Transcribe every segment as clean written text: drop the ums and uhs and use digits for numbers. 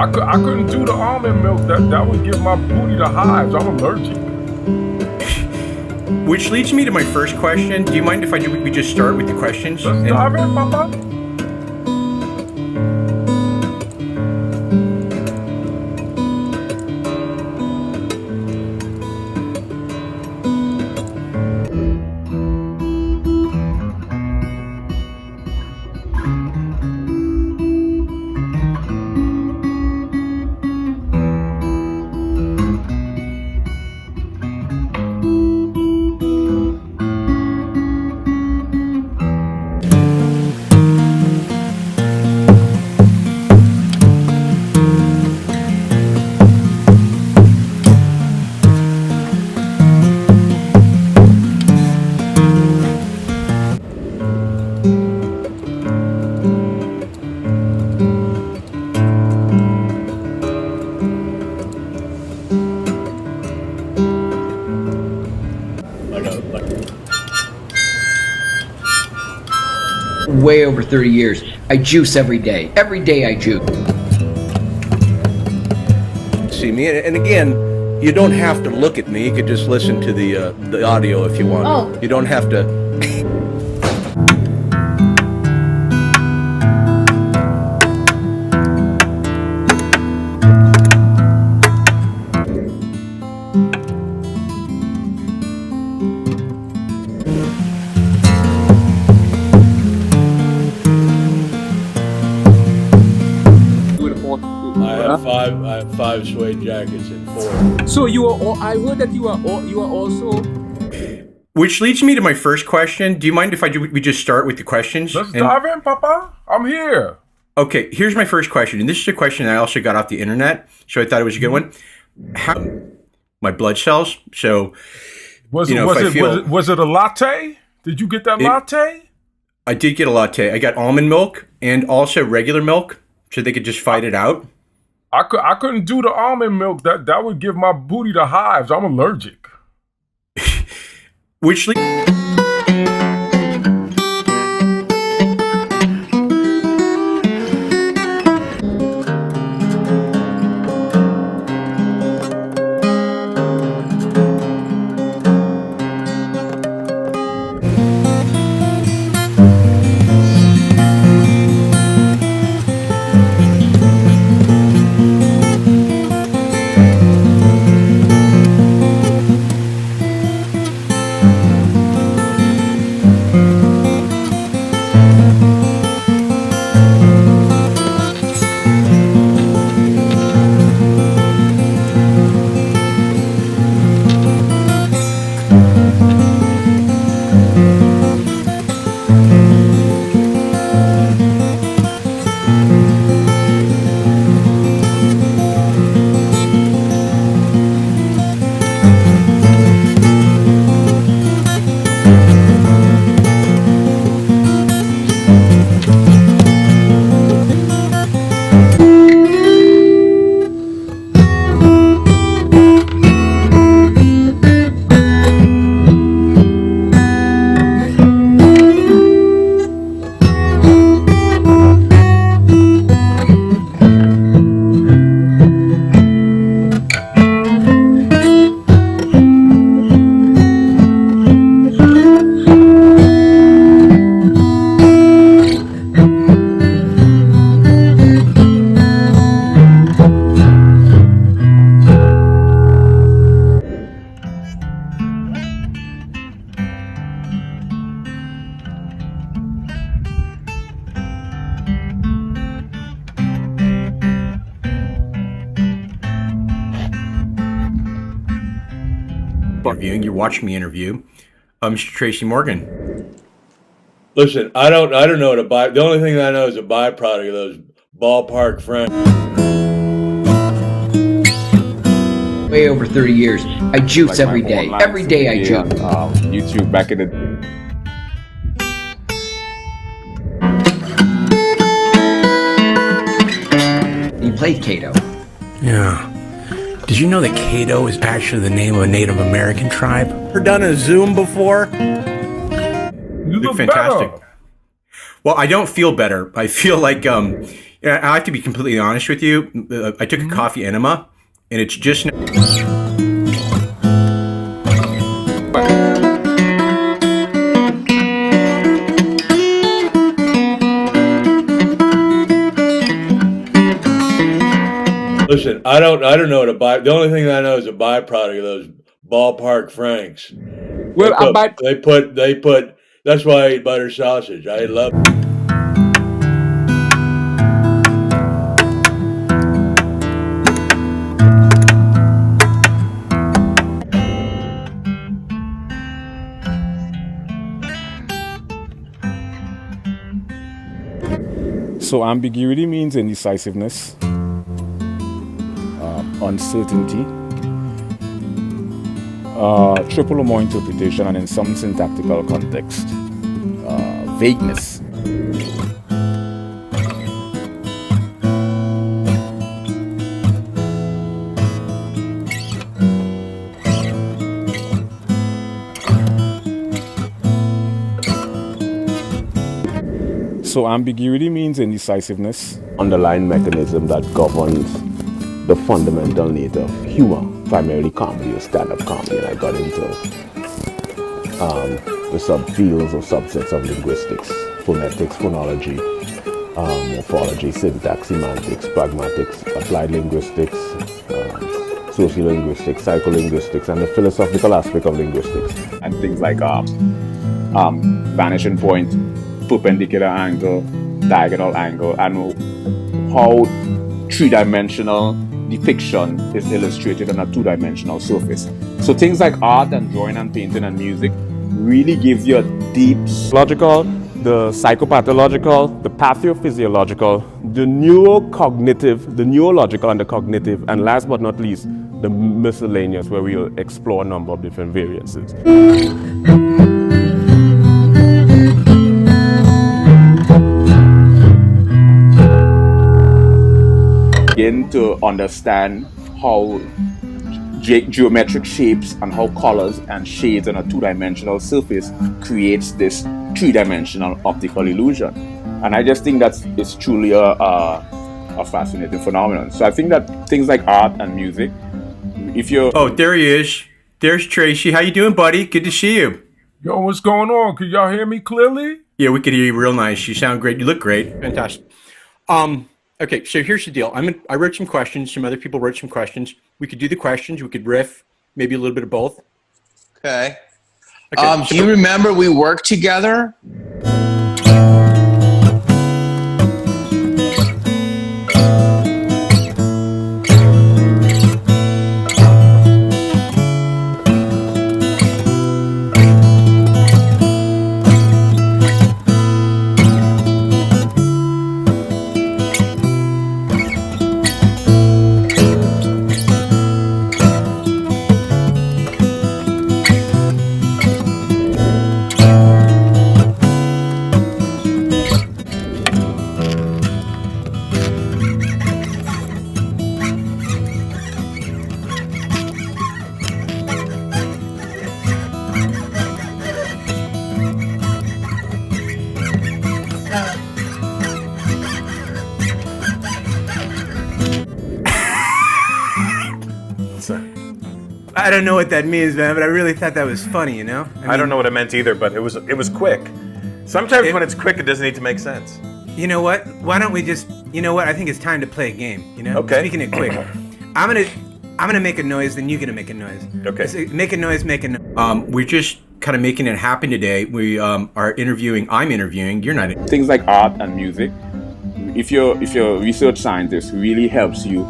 I couldn't do the almond milk. That would give my booty the hives. I'm allergic. Which leads me to my first question. Do you mind if we just start with the questions? Let's dive in, Papa. Way over 30 years. I juice every day. Every day I juice. See me, and again, you don't have to look at me. You could just listen to the audio if you want. Oh. You don't have to. I have five suede jackets and 4. So you are all, I heard that you are also. Which leads me to my first question. Do you mind if we just start with the questions? Let's dive in, Papa. I'm here. Okay, here's my first question, and this is a question I also got off the internet, so I thought it was a good one. How my blood cells? So Was it a latte? Did you get that latte? I did get a latte. I got almond milk and also regular milk, so they could just fight it out. I couldn't do the almond milk. That would give my booty the hives. I'm allergic. Which interviewing, you're watching me interview Mr. Tracy Morgan. Listen, I don't know what the only thing I know is a byproduct of those ballpark friends. Way over 30 years. I juice Like every my day. online Every day I media, juice. YouTube back in the You played Cato. Yeah. Did you know that Cato is actually the name of a Native American tribe? Ever done a Zoom before? You look fantastic. better. Well, I don't feel better. I feel like Yeah, I have to be completely honest with you. I took a coffee enema, and it's just. Listen, I don't know what the only thing I know is a byproduct of those ballpark Franks. Well, They put that's why I eat butter sausage. I love. So ambiguity means indecisiveness, uncertainty, triple or more interpretation, and in some syntactical context, vagueness. So ambiguity means indecisiveness. Underlying mechanism that governs the fundamental need of humor, primarily comedy or stand-up comedy, and I got into the subfields or subsets of linguistics, phonetics, phonology, morphology, syntax, semantics, pragmatics, applied linguistics, sociolinguistics, psycholinguistics, and the philosophical aspect of linguistics. And things like vanishing point, perpendicular angle, diagonal angle, and how three-dimensional depiction is illustrated on a two-dimensional surface. So things like art and drawing and painting and music really gives you a deep logical, the psychopathological, the pathophysiological, the neurocognitive, the neurological and the cognitive, and last but not least, the miscellaneous, where we'll explore a number of different variances. Begin to understand how geometric shapes and how colors and shades on a two-dimensional surface creates this three-dimensional optical illusion. And I just think that it's truly a fascinating phenomenon. So I think that things like art and music, if you're... Oh, there he is. There's Tracy. How you doing, buddy? Good to see you. Yo, what's going on? Can y'all hear me clearly? Yeah, we could hear you real nice. You sound great. You look great. Fantastic. Okay, so here's the deal. I wrote some questions. Some other people wrote some questions. We could do the questions. We could riff, maybe a little bit of both. Okay. Do you remember we worked together? I don't know what that means, man, but I really thought that was funny, you know? I don't know what it meant either, but it was quick. Sometimes when it's quick, it doesn't need to make sense. You know what? Why don't we just, you know what? I think it's time to play a game, you know? Okay. Speaking it quick. I'm gonna make a noise, then you're gonna make a noise. Okay. Make a noise, make a noise. We're just kind of making it happen today. We are interviewing, I'm interviewing, you're not. Things like art and music, if you're a research scientist, really helps you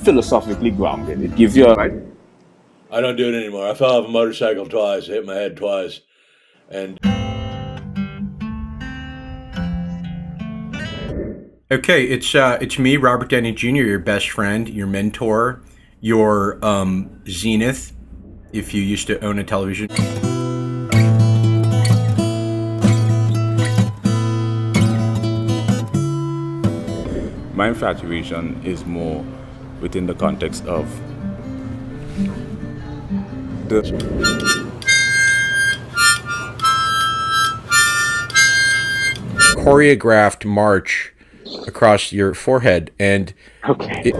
philosophically grounded. It gives you a... I don't do it anymore. I fell off a motorcycle twice, hit my head twice, and... Okay, it's me, Robert Downey Jr., your best friend, your mentor, your zenith, if you used to own a television. My infatuation is more within the context of the choreographed march across your forehead, and Okay.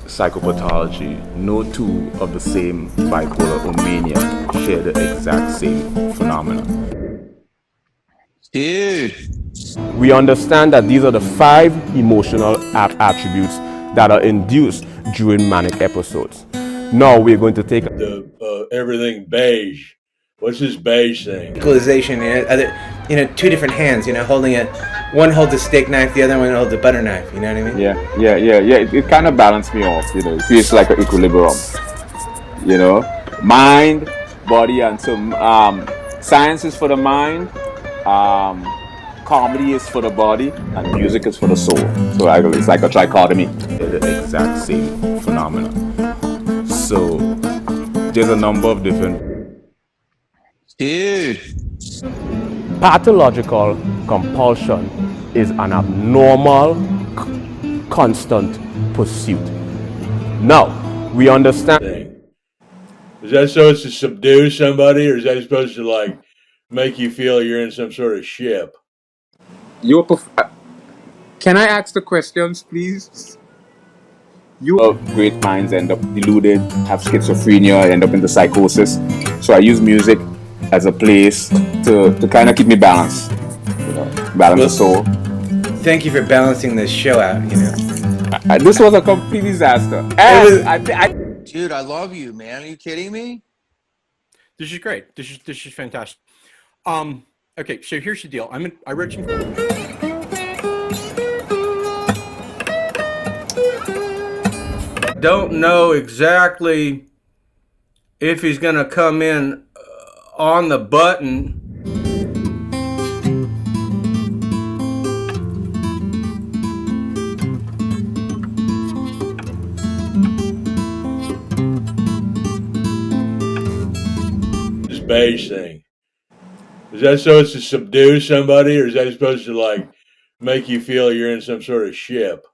Psychopathology. No two of the same bipolar or mania share the exact same phenomena. Dude. We understand that these are the 5 emotional attributes that are induced during manic episodes. Now we're going to take The everything beige. What's this beige thing? Equalization, two different hands, holding it. One holds a steak knife, the other one holds a butter knife. You know what I mean? Yeah. It kind of balanced me off. It feels like an equilibrium. Mind, body, and so science is for the mind. Comedy is for the body, and music is for the soul. So it's like a trichotomy. They're the exact same phenomena. So there's a number of different. Dude. pathological compulsion is an abnormal, constant pursuit. Now, we understand. Is that supposed to subdue somebody, or is that supposed to like make you feel you're in some sort of ship? Can I ask the questions, please? Great minds end up deluded, have schizophrenia, end up into psychosis. So I use music as a place to kind of keep me balanced, balance the soul. Thank you for balancing this show out, This was a complete disaster. Dude, I love you, man. Are you kidding me? This is great. This is fantastic. Okay, so here's the deal. I wrote some. Don't know exactly if he's going to come in on the button. This beige thing. Is that supposed to subdue somebody, or is that supposed to like make you feel you're in some sort of ship?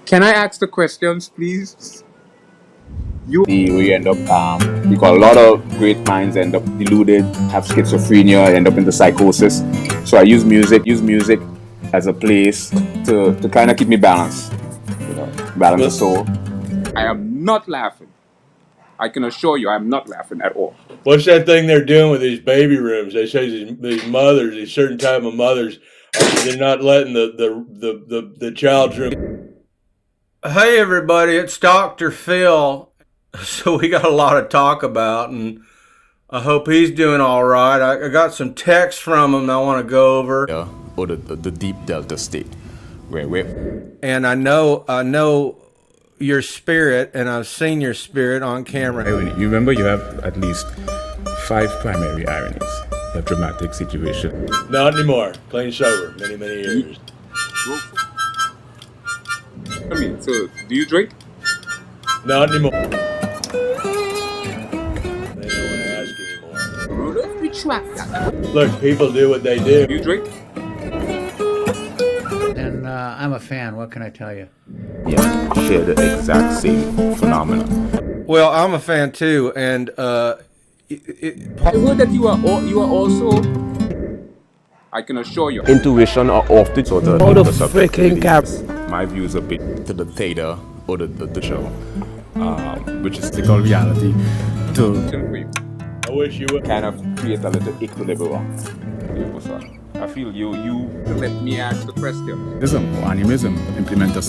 Can I ask the questions, please? We end up, because a lot of great minds end up deluded, have schizophrenia, end up into psychosis. So I use music as a place to kind of keep me balanced, balance the soul. I am not laughing. I can assure you, I'm not laughing at all. What's that thing they're doing with these baby rooms? They say these mothers, these certain type of mothers, they're not letting the child's room. Hey everybody, it's Dr. Phil. So we got a lot to talk about, and I hope he's doing all right. I got some texts from him I want to go over. Or the deep delta state, And I know your spirit, and I've seen your spirit on camera. You remember you have at least 5 primary ironies. A dramatic situation. Not anymore. Clean sober. Many years. So do you drink? Not anymore. They don't want to ask anymore. Rudolph, retract that. Look, people do what they do. You drink? And I'm a fan. What can I tell you? Yeah, share the exact same phenomena. Well, I'm a fan too, and I heard that you are also. I can assure you. intuition are often sort of All the freaking caps. My views are big to the theta or the show, which is Called reality. I wish you would kind of create a little equilibrium. I feel you Let me ask the question. Animism implement us.